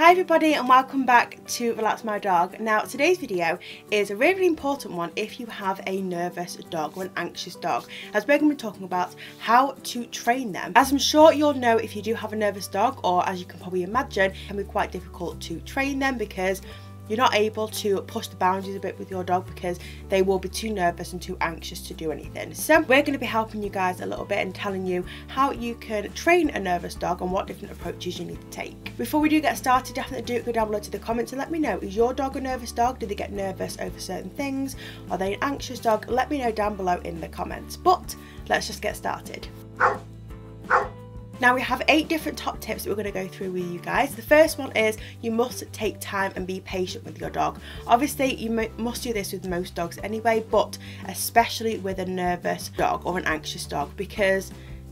Hi everybody and welcome back to Relax My Dog. Now today's video is a really important one if you have a nervous dog or an anxious dog, as we're going to be talking about how to train them. As I'm sure you'll know, if you do have a nervous dog, or as you can probably imagine, it can be quite difficult to train them because you're not able to push the boundaries a bit with your dog because they will be too nervous and too anxious to do anything. So we're going to be helping you guys a little bit and telling you how you can train a nervous dog and what different approaches you need to take. Before we do get started, definitely do go down below to the comments and let me know, is your dog a nervous dog? Do they get nervous over certain things? Are they an anxious dog? Let me know down below in the comments. But let's just get started. Now we have 8 different top tips that we're going to go through with you guys. The first one is you must take time and be patient with your dog. Obviously you must do this with most dogs anyway, but especially with a nervous dog or an anxious dog, because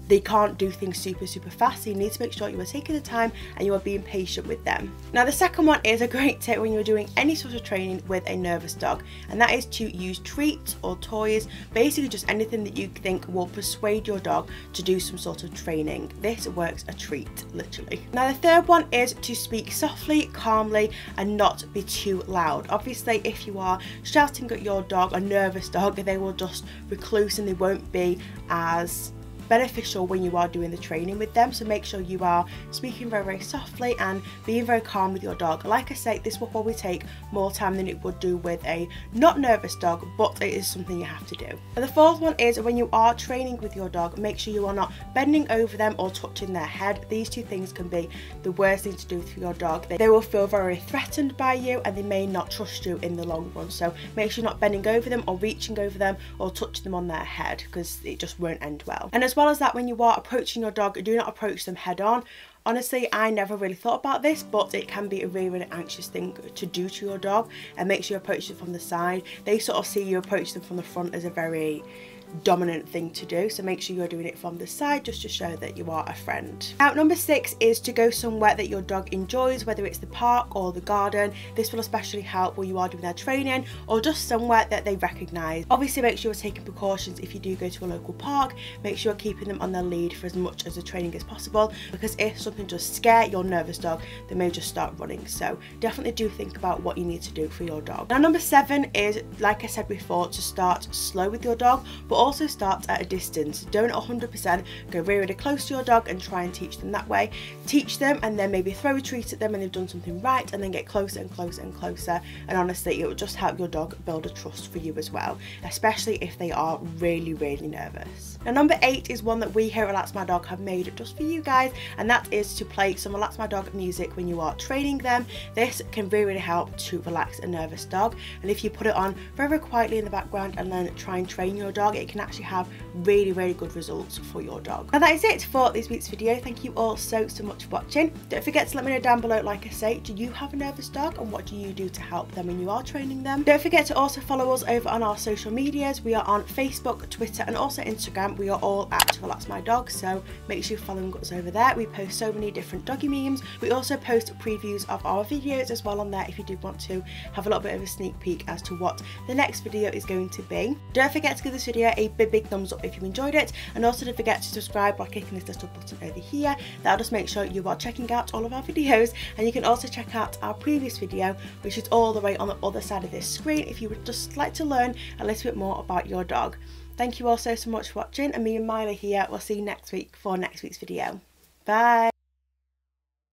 they can't do things super fast, so you need to make sure you are taking the time and you are being patient with them. Now the second one is a great tip when you're doing any sort of training with a nervous dog, and that is to use treats or toys, basically just anything that you think will persuade your dog to do some sort of training. This works a treat, literally. Now the third one is to speak softly, calmly, and not be too loud. Obviously if you are shouting at your dog, a nervous dog, they will just recluse and they won't be as beneficial when you are doing the training with them. So make sure you are speaking very softly and being very calm with your dog. Like I say, this will probably take more time than it would do with a not nervous dog, but it is something you have to do. And the fourth one is when you are training with your dog, make sure you are not bending over them or touching their head. These two things can be the worst thing to do for your dog. They will feel very threatened by you and they may not trust you in the long run. So make sure you're not bending over them or reaching over them or touching them on their head, because it just won't end well. And as well as that, when you are approaching your dog, do not approach them head on. Honestly, I never really thought about this, but it can be a really anxious thing to do to your dog, and make sure you approach them from the side. They sort of see you approach them from the front as a very dominant thing to do, so make sure you're doing it from the side just to show that you are a friend. Now number 6 is to go somewhere that your dog enjoys, whether it's the park or the garden. This will especially help when you are doing their training, or just somewhere that they recognise. Obviously make sure you're taking precautions if you do go to a local park. Make sure you're keeping them on their lead for as much as the training as possible, because if something does scare your nervous dog, they may just start running. So definitely do think about what you need to do for your dog. Now number 7 is, like I said before, to start slow with your dog, but also start at a distance. Don't 100% go really close to your dog and try and teach them that way. Teach them and then maybe throw a treat at them when they've done something right, and then get closer and closer and closer. And honestly, it will just help your dog build a trust for you as well, especially if they are really nervous. Now number 8 is one that we here at Relax My Dog have made just for you guys, and that is to play some Relax My Dog music when you are training them. This can really help to relax a nervous dog, and if you put it on very quietly in the background and then try and train your dog, it can actually have really good results for your dog. Now that is it for this week's video. Thank you all so much for watching. Don't forget to let me know down below, like I say, do you have a nervous dog and what do you do to help them when you are training them? Don't forget to also follow us over on our social medias. We are on Facebook, Twitter and also Instagram. We are all at Relax My Dog, so make sure you're following us over there. We post so many different doggy memes. We also post previews of our videos as well on there if you do want to have a little bit of a sneak peek as to what the next video is going to be. Don't forget to give this video a big thumbs up if you enjoyed it, and also don't forget to subscribe by clicking this little button over here. That'll just make sure you are checking out all of our videos, and you can also check out our previous video, which is all the way on the other side of this screen, if you would just like to learn a little bit more about your dog. Thank you all so much for watching, and me and Miley here will see you next week for next week's video. Bye.